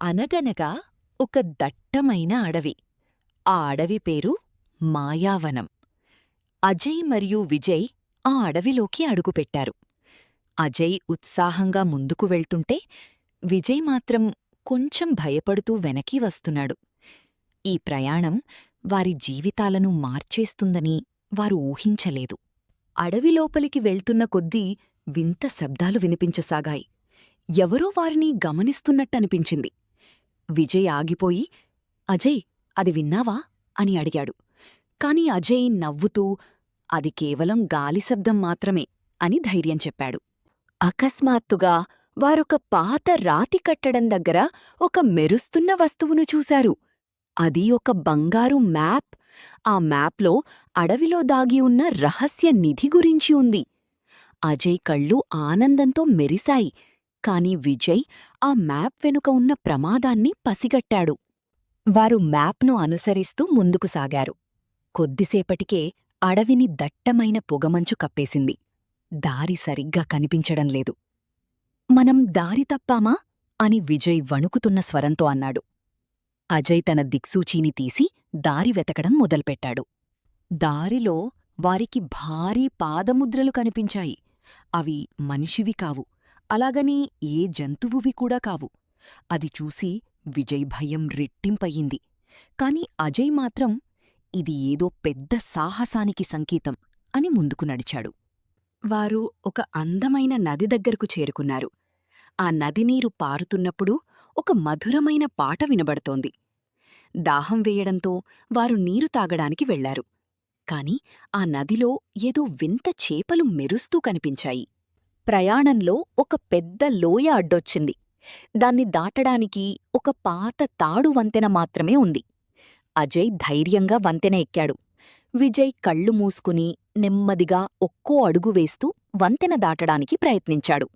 అనగనగా ఒక దట్టమైన అడవి. ఆ అడవి పేరు మాయావనం. అజయ్ మరియు విజయ్ ఆ అడవిలోకి అడుగుపెట్టారు. అజయ్ ఉత్సాహంగా ముందుకు వెళ్తుంటే, విజయ్ మాత్రం కొంచెం భయపడుతూ వెనక్కి వస్తున్నాడు. ఈ ప్రయాణం వారి జీవితాలను మార్చేస్తుందని వారు ఊహించలేదు. అడవిలోపలికి వెళ్తున్న కొద్దీ వింత శబ్దాలు వినిపించసాగాయి. ఎవరో వారిని గమనిస్తున్నట్టనిపించింది. విజయ్ ఆగిపోయి, అజయ్, అది విన్నావా అని అడిగాడు. కాని అజయ్ నవ్వుతూ, అది కేవలం గాలి శబ్దం మాత్రమే అని ధైర్యం చెప్పాడు. అకస్మాత్తుగా వారొక పాత రాతి కట్టడం దగ్గర ఒక మెరుస్తున్న వస్తువును చూశారు. అది ఒక బంగారు మ్యాప్. ఆ మ్యాప్లో అడవిలో దాగి ఉన్న రహస్య నిధి గురించి ఉంది. అజయ్ కళ్ళు ఆనందంతో మెరిశాయి. కాని విజయ్ ఆ మ్యాప్ వెనుక ఉన్న ప్రమాదాన్ని పసిగట్టాడు. వారు మ్యాప్ను అనుసరిస్తూ ముందుకు సాగారు. కొద్దిసేపటికే అడవిని దట్టమైన పొగమంచు కప్పేసింది. దారి సరిగ్గా కనిపించడం లేదు. మనం దారి తప్పామా అని విజయ్ వణుకుతున్న స్వరంతో అన్నాడు. అజయ్ తన దిక్సూచీని తీసి దారి వెతకడం మొదల్పెట్టాడు. దారిలో వారికి భారీ పాదముద్రలు కనిపించాయి. అవి మనిషివి కావు, అలాగని ఏ జంతువువి కూడా కావు. అది చూసి విజయ్ భయం రెట్టింపయింది. కాని అజయ్ మాత్రం ఇది ఏదో పెద్ద సాహసానికి సంకేతం అని ముందుకు నడిచాడు. వారు ఒక అందమైన నది దగ్గరకు చేరుకున్నారు. ఆ నదినీరు పారుతున్నప్పుడు ఒక మధురమైన పాట వినబడుతోంది. దాహం వేయడంతో వారు నీరు తాగడానికి వెళ్లారు. కాని ఆ నదిలో ఏదో వింత చేపలు మెరుస్తూ కనిపించాయి. ప్రయాణంలో ఒక పెద్ద లోయ అడ్డొచ్చింది. దాన్ని దాటడానికి ఒక పాత తాడు వంతెన మాత్రమే ఉంది. అజయ్ ధైర్యంగా వంతెన ఎక్కాడు. విజయ్ కళ్ళు మూసుకుని నెమ్మదిగా ఒక్కో అడుగు వేస్తూ వంతెన దాటడానికి ప్రయత్నించాడు.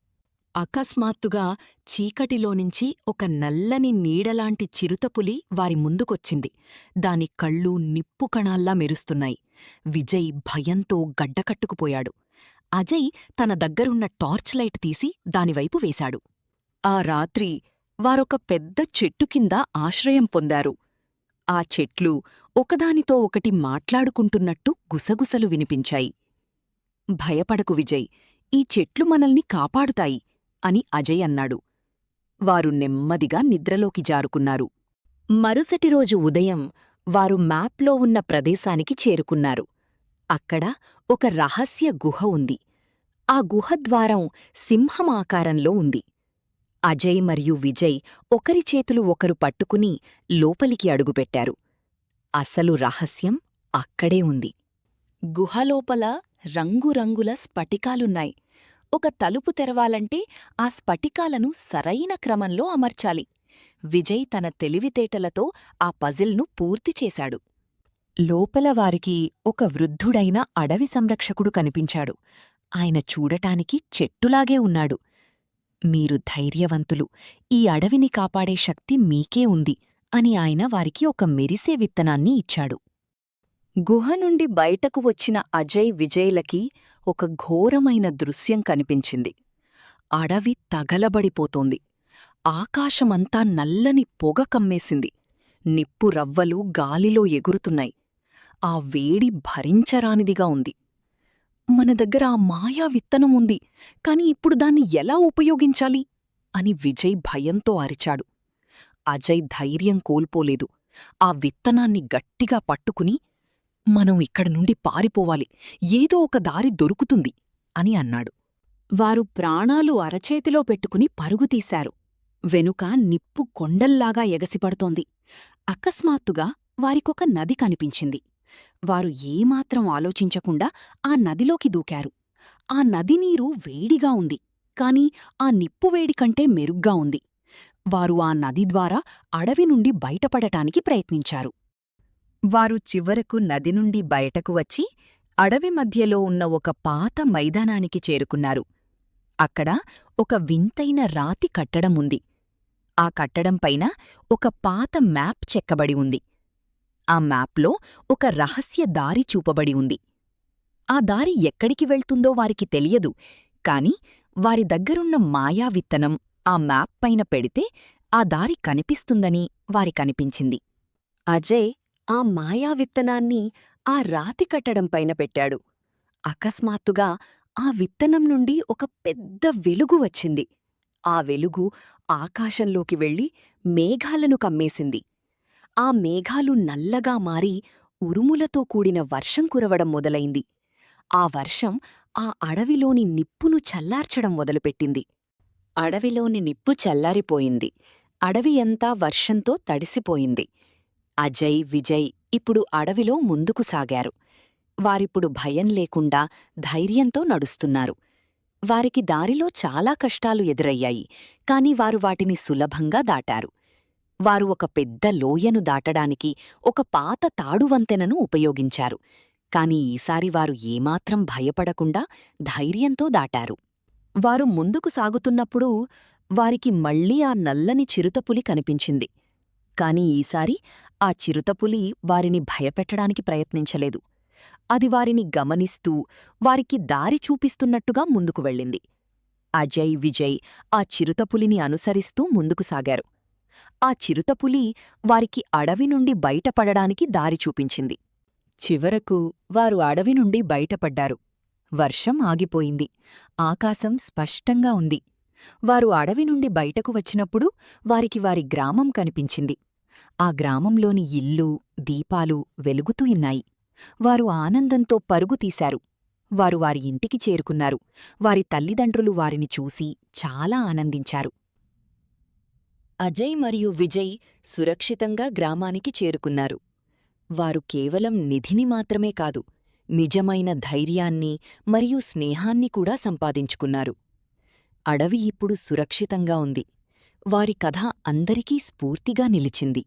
అకస్మాత్తుగా చీకటిలోనుంచి ఒక నల్లని నీడలాంటి చిరుతపులి వారి ముందుకొచ్చింది. దాని కళ్ళు నిప్పు కణాల్లా మెరుస్తున్నాయి. విజయ్ భయంతో గడ్డకట్టుకుపోయాడు. అజయ్ తన దగ్గరున్న టార్చ్ లైట్ తీసి దానివైపు వేశాడు. ఆ రాత్రి వారొక పెద్ద చెట్టు కింద ఆశ్రయం పొందారు. ఆ చెట్లు ఒకదానితో ఒకటి మాట్లాడుకుంటున్నట్టు గుసగుసలు వినిపించాయి. భయపడకు విజయ్, ఈ చెట్లు మనల్ని కాపాడుతాయి అని అజయ్ అన్నాడు. వారు నెమ్మదిగా నిద్రలోకి జారుకున్నారు. మరుసటి రోజు ఉదయం వారు మ్యాప్లో ఉన్న ప్రదేశానికి చేరుకున్నారు. అక్కడ ఒక రహస్య గుహ ఉంది. ఆ గుహద్వారం సింహం ఆకారంలో ఉంది. అజయ్ మరియు విజయ్ ఒకరి చేతులు ఒకరు పట్టుకుని లోపలికి అడుగుపెట్టారు. అసలు రహస్యం అక్కడే ఉంది. గుహలోపల రంగురంగుల స్ఫటికాలున్నాయి. ఒక తలుపు తెరవాలంటే ఆ స్ఫటికాలను సరైన క్రమంలో అమర్చాలి. విజయ్ తన తెలివితేటలతో ఆ పజిల్ను పూర్తిచేశాడు. లోపల వారికి ఒక వృద్ధుడైన అడవి సంరక్షకుడు కనిపించాడు. ఆయన చూడటానికి చెట్టులాగే ఉన్నాడు. మీరు ధైర్యవంతులు, ఈ అడవిని కాపాడే శక్తి మీకే ఉంది అని ఆయన వారికి ఒక మెరిసే విత్తనాన్ని ఇచ్చాడు. గుహ నుండి బయటకు వచ్చిన అజయ్ విజయ్లకి ఒక ఘోరమైన దృశ్యం కనిపించింది. అడవి తగలబడిపోతోంది. ఆకాశమంతా నల్లని పొగ కమ్మేసింది. నిప్పు రవ్వలు గాలిలో ఎగురుతున్నాయి. ఆ వేడి భరించరానిదిగా ఉంది. మన దగ్గర ఆ మాయా విత్తనం ఉంది, కాని ఇప్పుడు దాన్ని ఎలా ఉపయోగించాలి అని విజయ్ భయంతో అరిచాడు. అజయ్ ధైర్యం కోల్పోలేదు. ఆ విత్తనాన్ని గట్టిగా పట్టుకుని, మనం ఇక్కడి నుండి పారిపోవాలి, ఏదో ఒక దారి దొరుకుతుంది అని అన్నాడు. వారు ప్రాణాలు అరచేతిలో పెట్టుకుని పరుగుతీశారు. వెనుక నిప్పు కొండల్లాగా ఎగసిపడుతోంది. అకస్మాత్తుగా వారికొక నది కనిపించింది. వారు ఏమాత్రం ఆలోచించకుండా ఆ నదిలోకి దూకారు. ఆ నది నీరు వేడిగా ఉంది, కాని ఆ నిప్పు వేడి కంటే మెరుగ్గా ఉంది. వారు ఆ నది ద్వారా అడవి నుండి బయటపడటానికి ప్రయత్నించారు. వారు చివరకు నది నుండి బయటకు వచ్చి అడవి మధ్యలో ఉన్న ఒక పాత మైదానానికి చేరుకున్నారు. అక్కడ ఒక వింతైన రాతి కట్టడం ఉంది. ఆ కట్టడంపైన ఒక పాత మ్యాప్ చెక్కబడి ఉంది. ఆ మ్యాప్లో ఒక రహస్య దారి చూపబడి ఉంది. ఆ దారి ఎక్కడికి వెళ్తుందో వారికి తెలియదు, కాని వారి దగ్గరున్న మాయా విత్తనం ఆ మ్యాప్ పైన పెడితే ఆ దారి కనిపిస్తుందని వారికనిపించింది. అజయ్ ఆ మాయా విత్తనాన్ని ఆ రాతి కట్టడం పైన పెట్టాడు. అకస్మాత్తుగా ఆ విత్తనం నుండి ఒక పెద్ద వెలుగు వచ్చింది. ఆ వెలుగు ఆకాశంలోకి వెళ్ళి మేఘాలను కమ్మేసింది. ఆ మేఘాలు నల్లగా మారి ఉరుములతో కూడిన వర్షం కురవడం మొదలైంది. ఆ వర్షం ఆ అడవిలోని నిప్పును చల్లార్చడం మొదలుపెట్టింది. అడవిలోని నిప్పు చల్లారిపోయింది. అడవి అంతా వర్షంతో తడిసిపోయింది. అజయ్, విజయ్ ఇప్పుడు అడవిలో ముందుకు సాగారు. వారిప్పుడు భయం లేకుండా ధైర్యంతో నడుస్తున్నారు. వారికి దారిలో చాలా కష్టాలు ఎదురయ్యాయి, కాని వారు వాటిని సులభంగా దాటారు. వారు ఒక పెద్ద లోయను దాటడానికి ఒక పాత తాడువంతెనను ఉపయోగించారు. కాని ఈసారి వారు ఏమాత్రం భయపడకుండా ధైర్యంతో దాటారు. వారు ముందుకు సాగుతున్నప్పుడు వారికి మళ్ళీ ఆ నల్లని చిరుతపులి కనిపించింది. కాని ఈసారి ఆ చిరుతపులి వారిని భయపెట్టడానికి ప్రయత్నించలేదు. అది వారిని గమనిస్తూ వారికి దారి చూపిస్తున్నట్టుగా ముందుకు వెళ్ళింది. అజయ్, విజయ్ ఆ చిరుతపులిని అనుసరిస్తూ ముందుకు సాగారు. ఆ చిరుతపులి వారికి అడవి నుండి బయటపడడానికి దారి చూపించింది. చివరకు వారు అడవి నుండి బయటపడ్డారు. వర్షం ఆగిపోయింది. ఆకాశం స్పష్టంగా ఉంది. వారు అడవి నుండి బయటకు వచ్చినప్పుడు వారికి వారి గ్రామం కనిపించింది. ఆ గ్రామంలోని ఇల్లు, దీపాలు వెలుగుతూ ఉన్నాయి. వారు ఆనందంతో పరుగు తీశారు. వారు వారి ఇంటికి చేరుకున్నారు. వారి తల్లిదండ్రులు వారిని చూసి చాలా ఆనందించారు. అజయ్ మరియు విజయ్ సురక్షితంగా గ్రామానికి చేరుకున్నారు. వారు కేవలం నిధిని మాత్రమే కాదు, నిజమైన ధైర్యాన్ని మరియు స్నేహాన్ని కూడా సంపాదించుకున్నారు. అడవి ఇప్పుడు సురక్షితంగా ఉంది. వారి కథ అందరికీ స్ఫూర్తిగా నిలిచింది.